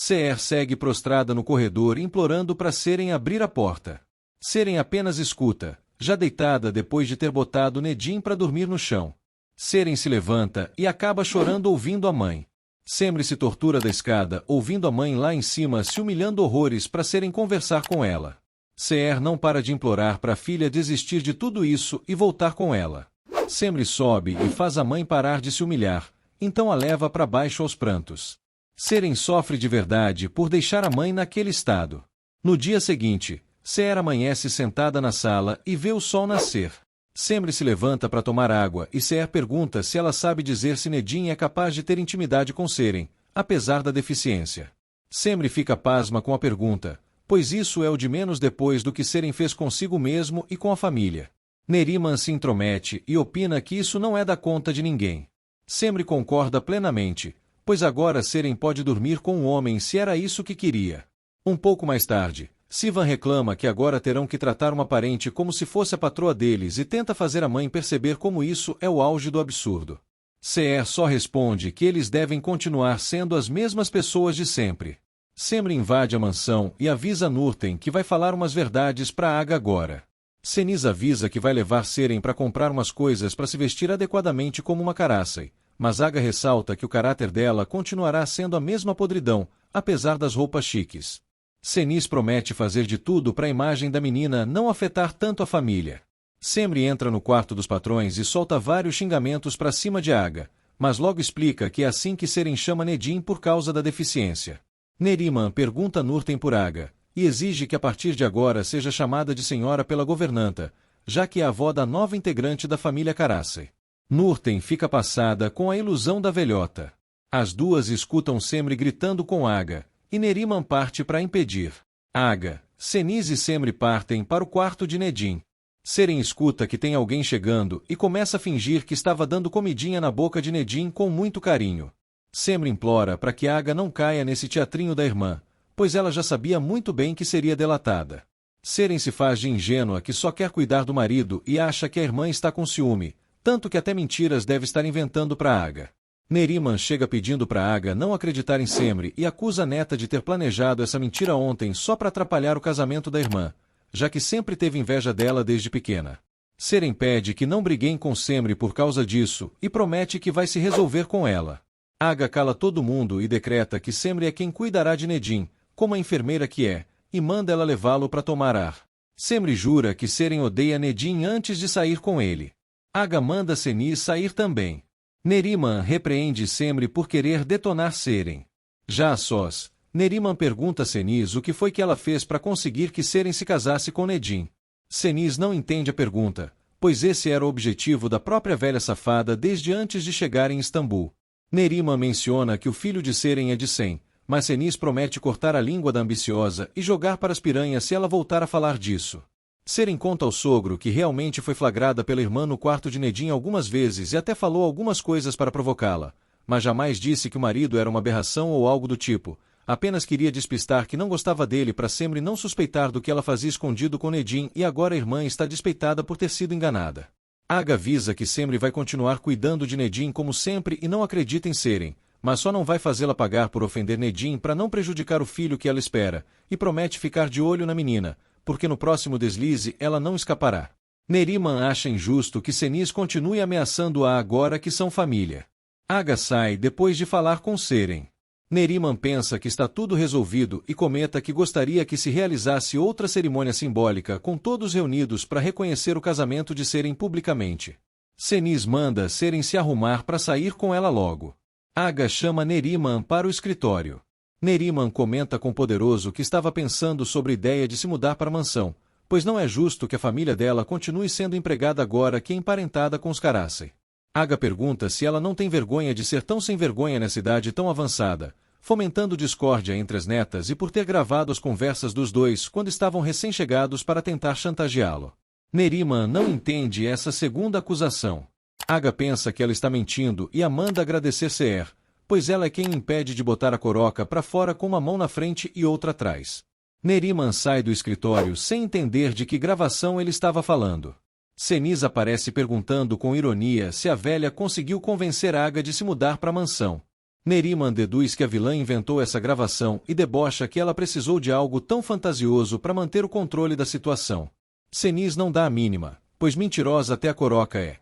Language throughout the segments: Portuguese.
Seher segue prostrada no corredor implorando para Seren abrir a porta. Seren apenas escuta, já deitada depois de ter botado Nedim para dormir no chão. Seren se levanta e acaba chorando ouvindo a mãe. Semri se tortura da escada, ouvindo a mãe lá em cima se humilhando horrores para Seren conversar com ela. Seher não para de implorar para a filha desistir de tudo isso e voltar com ela. Semri sobe e faz a mãe parar de se humilhar, então a leva para baixo aos prantos. Seren sofre de verdade por deixar a mãe naquele estado. No dia seguinte, Seher amanhece sentada na sala e vê o sol nascer. Semri se levanta para tomar água e Seher pergunta se ela sabe dizer se Nedim é capaz de ter intimidade com Seren, apesar da deficiência. Semri fica pasma com a pergunta, pois isso é o de menos depois do que Seren fez consigo mesmo e com a família. Neriman se intromete e opina que isso não é da conta de ninguém. Semri concorda plenamente, pois agora Seren pode dormir com um homem se era isso que queria. Um pouco mais tarde, Sivan reclama que agora terão que tratar uma parente como se fosse a patroa deles e tenta fazer a mãe perceber como isso é o auge do absurdo. Seher só responde que eles devem continuar sendo as mesmas pessoas de sempre. Semri invade a mansão e avisa Nurten que vai falar umas verdades para Aga agora. Seniz avisa que vai levar Seren para comprar umas coisas para se vestir adequadamente como uma Karassai, mas Aga ressalta que o caráter dela continuará sendo a mesma podridão, apesar das roupas chiques. Seniz promete fazer de tudo para a imagem da menina não afetar tanto a família. Semri entra no quarto dos patrões e solta vários xingamentos para cima de Aga, mas logo explica que é assim que Seren chama Nedim por causa da deficiência. Neriman pergunta Nurten por Aga, e exige que a partir de agora seja chamada de senhora pela governanta, já que é a avó da nova integrante da família Karassai. Nurten fica passada com a ilusão da velhota. As duas escutam Semri gritando com Aga, e Neriman parte para impedir. Aga, Seniz e Semri partem para o quarto de Nedim. Seren escuta que tem alguém chegando e começa a fingir que estava dando comidinha na boca de Nedim com muito carinho. Semri implora para que Aga não caia nesse teatrinho da irmã, pois ela já sabia muito bem que seria delatada. Seren se faz de ingênua que só quer cuidar do marido e acha que a irmã está com ciúme, tanto que até mentiras deve estar inventando para Aga. Neriman chega pedindo para Aga não acreditar em Semri e acusa a neta de ter planejado essa mentira ontem só para atrapalhar o casamento da irmã, já que sempre teve inveja dela desde pequena. Seren pede que não briguem com Semri por causa disso e promete que vai se resolver com ela. Aga cala todo mundo e decreta que Semri é quem cuidará de Nedim, como a enfermeira que é, e manda ela levá-lo para tomar ar. Semri jura que Seren odeia Nedim antes de sair com ele. Aga manda Seniz sair também. Neriman repreende Semri por querer detonar Seren. Já a sós, Neriman pergunta a Seniz o que foi que ela fez para conseguir que Seren se casasse com Nedim. Seniz não entende a pergunta, pois esse era o objetivo da própria velha safada desde antes de chegar em Istambul. Neriman menciona que o filho de Seren é de Sem, mas Seniz promete cortar a língua da ambiciosa e jogar para as piranhas se ela voltar a falar disso. Seren conta ao sogro que realmente foi flagrada pela irmã no quarto de Nedim algumas vezes e até falou algumas coisas para provocá-la, mas jamais disse que o marido era uma aberração ou algo do tipo, apenas queria despistar que não gostava dele para Semri não suspeitar do que ela fazia escondido com Nedim e agora a irmã está despeitada por ter sido enganada. Aga avisa que Semri vai continuar cuidando de Nedim como sempre e não acredita em Seren, mas só não vai fazê-la pagar por ofender Nedim para não prejudicar o filho que ela espera, e promete ficar de olho na menina, porque no próximo deslize ela não escapará. Neriman acha injusto que Seniz continue ameaçando-a agora que são família. Aga sai depois de falar com Seren. Neriman pensa que está tudo resolvido e comenta que gostaria que se realizasse outra cerimônia simbólica com todos reunidos para reconhecer o casamento de Seren publicamente. Seniz manda Seren se arrumar para sair com ela logo. Aga chama Neriman para o escritório. Neriman comenta com Poderoso que estava pensando sobre a ideia de se mudar para a mansão, pois não é justo que a família dela continue sendo empregada agora que é emparentada com os Karassai. Aga pergunta se ela não tem vergonha de ser tão sem vergonha nessa idade tão avançada, fomentando discórdia entre as netas e por ter gravado as conversas dos dois quando estavam recém-chegados para tentar chantageá-lo. Neriman não entende essa segunda acusação. Aga pensa que ela está mentindo e a manda agradecer Seher, pois ela é quem impede de botar a coroca para fora com uma mão na frente e outra atrás. Neriman sai do escritório sem entender de que gravação ele estava falando. Seniz aparece perguntando com ironia se a velha conseguiu convencer Aga de se mudar para a mansão. Neriman deduz que a vilã inventou essa gravação e debocha que ela precisou de algo tão fantasioso para manter o controle da situação. Cenis não dá a mínima, pois mentirosa até a coroca é.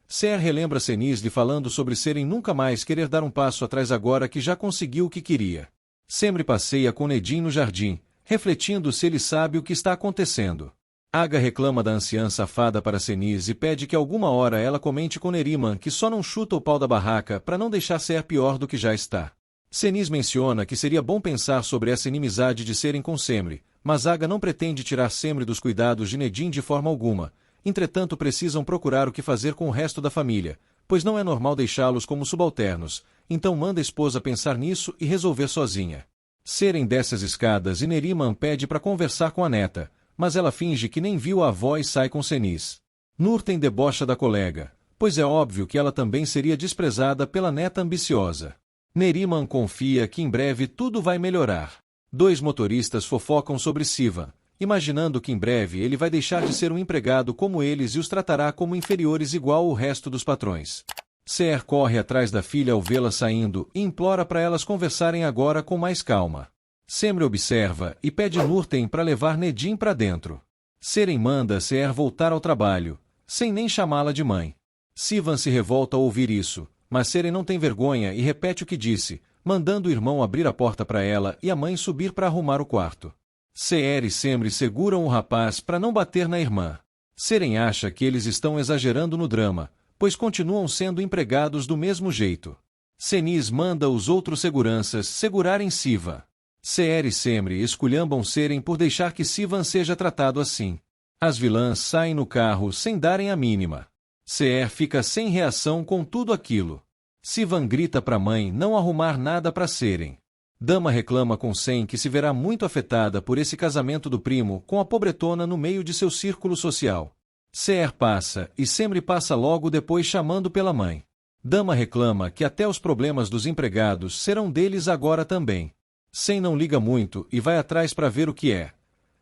Ser relembra Cenis lhe falando sobre Seren nunca mais querer dar um passo atrás agora que já conseguiu o que queria. Semri passeia com Nedin no jardim, refletindo se ele sabe o que está acontecendo. Aga reclama da anciã safada para Cenis e pede que alguma hora ela comente com Neriman que só não chuta o pau da barraca para não deixar Ser pior do que já está. Cenis menciona que seria bom pensar sobre essa inimizade de Seren com Semri, mas Aga não pretende tirar Semri dos cuidados de Nedin de forma alguma. Entretanto, precisam procurar o que fazer com o resto da família, pois não é normal deixá-los como subalternos, então manda a esposa pensar nisso e resolver sozinha. Seren desce as escadas e Neriman pede para conversar com a neta, mas ela finge que nem viu a avó e sai com Cenis. Nurten debocha da colega, pois é óbvio que ela também seria desprezada pela neta ambiciosa. Neriman confia que em breve tudo vai melhorar. Dois motoristas fofocam sobre Sivan, imaginando que em breve ele vai deixar de ser um empregado como eles e os tratará como inferiores igual o resto dos patrões. Ser corre atrás da filha ao vê-la saindo e implora para elas conversarem agora com mais calma. Semri observa e pede Nurten para levar Nedin para dentro. Seren manda Ser voltar ao trabalho, sem nem chamá-la de mãe. Sivan se revolta ao ouvir isso, mas Seren não tem vergonha e repete o que disse, mandando o irmão abrir a porta para ela e a mãe subir para arrumar o quarto. Ser e Semri seguram o rapaz para não bater na irmã. Seren acha que eles estão exagerando no drama, pois continuam sendo empregados do mesmo jeito. Cenis manda os outros seguranças segurarem Sivan. Ser e Semri esculhambam Seren por deixar que Sivan seja tratado assim. As vilãs saem no carro sem darem a mínima. Ser fica sem reação com tudo aquilo. Sivan grita para a mãe não arrumar nada para Seren. Dama reclama com Sen que se verá muito afetada por esse casamento do primo com a pobretona no meio de seu círculo social. Ser passa e Semri passa logo depois chamando pela mãe. Dama reclama que até os problemas dos empregados serão deles agora também. Sen não liga muito e vai atrás para ver o que é.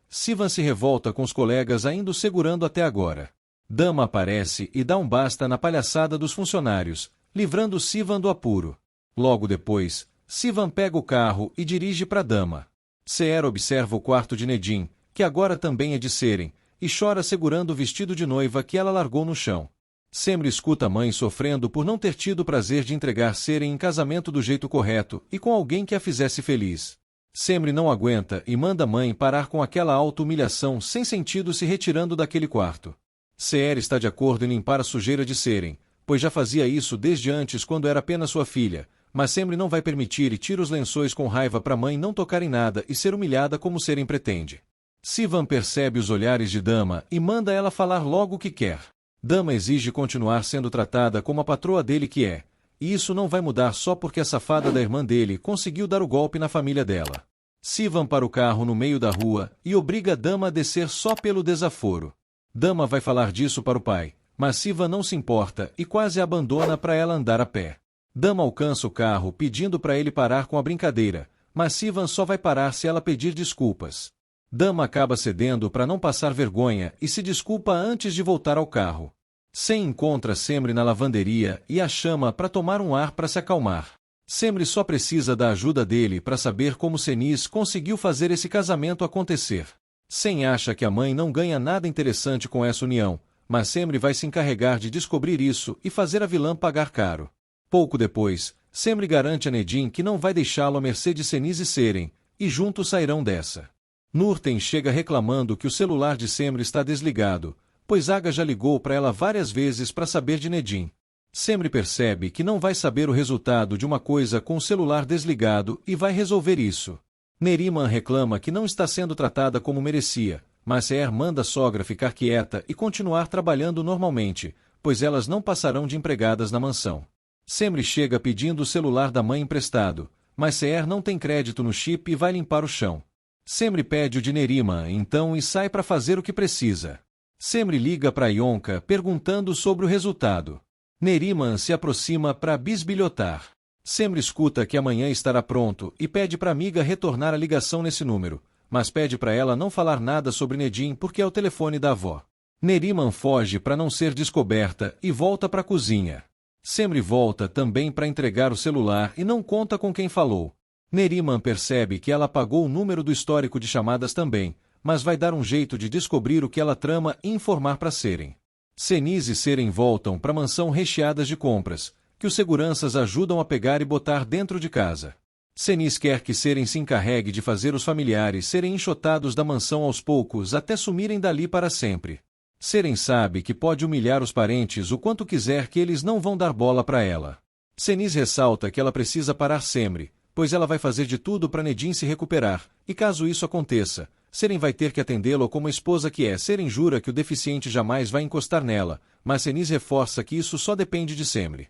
Sivan se revolta com os colegas ainda o segurando até agora. Dama aparece e dá um basta na palhaçada dos funcionários, livrando Sivan do apuro. Logo depois, Sivan pega o carro e dirige para Dama. Ser observa o quarto de Nedin, que agora também é de Seren, e chora segurando o vestido de noiva que ela largou no chão. Semri escuta a mãe sofrendo por não ter tido o prazer de entregar Seren em casamento do jeito correto e com alguém que a fizesse feliz. Semri não aguenta e manda a mãe parar com aquela auto-humilhação sem sentido se retirando daquele quarto. Ser está de acordo em limpar a sujeira de Seren, pois já fazia isso desde antes quando era apenas sua filha, mas Semri não vai permitir e tira os lençóis com raiva para a mãe não tocar em nada e ser humilhada como Seren pretende. Sivan percebe os olhares de Dama e manda ela falar logo o que quer. Dama exige continuar sendo tratada como a patroa dele que é, e isso não vai mudar só porque a safada da irmã dele conseguiu dar o golpe na família dela. Sivan para o carro no meio da rua e obriga Dama a descer só pelo desaforo. Dama vai falar disso para o pai, mas Sivan não se importa e quase a abandona para ela andar a pé. Dama alcança o carro pedindo para ele parar com a brincadeira, mas Sivan só vai parar se ela pedir desculpas. Dama acaba cedendo para não passar vergonha e se desculpa antes de voltar ao carro. Sen encontra Semri na lavanderia e a chama para tomar um ar para se acalmar. Semri só precisa da ajuda dele para saber como Cenis conseguiu fazer esse casamento acontecer. Sen acha que a mãe não ganha nada interessante com essa união, mas Semri vai se encarregar de descobrir isso e fazer a vilã pagar caro. Pouco depois, Semri garante a Nedin que não vai deixá-lo à mercê de Cenis e Seren, e juntos sairão dessa. Nurten chega reclamando que o celular de Semri está desligado, pois Aga já ligou para ela várias vezes para saber de Nedin. Semri percebe que não vai saber o resultado de uma coisa com o celular desligado e vai resolver isso. Neriman reclama que não está sendo tratada como merecia, mas Ser manda a sogra ficar quieta e continuar trabalhando normalmente, pois elas não passarão de empregadas na mansão. Semri chega pedindo o celular da mãe emprestado, mas Ser não tem crédito no chip e vai limpar o chão. Semri pede o de Neriman então e sai para fazer o que precisa. Semri liga para Yonka perguntando sobre o resultado. Neriman se aproxima para bisbilhotar. Semri escuta que amanhã estará pronto e pede para a amiga retornar a ligação nesse número, mas pede para ela não falar nada sobre Nedin porque é o telefone da avó. Neriman foge para não ser descoberta e volta para a cozinha. Semri volta também para entregar o celular e não conta com quem falou. Neriman percebe que ela apagou o número do histórico de chamadas também, mas vai dar um jeito de descobrir o que ela trama e informar para Seren. Seniz e Seren voltam para a mansão recheadas de compras, que os seguranças ajudam a pegar e botar dentro de casa. Seniz quer que Seren se encarregue de fazer os familiares serem enxotados da mansão aos poucos até sumirem dali para sempre. Seren sabe que pode humilhar os parentes o quanto quiser que eles não vão dar bola para ela. Seniz ressalta que ela precisa parar Semri, pois ela vai fazer de tudo para Nedin se recuperar, e caso isso aconteça, Seren vai ter que atendê-lo como a esposa que é. Seren jura que o deficiente jamais vai encostar nela, mas Seniz reforça que isso só depende de Semri.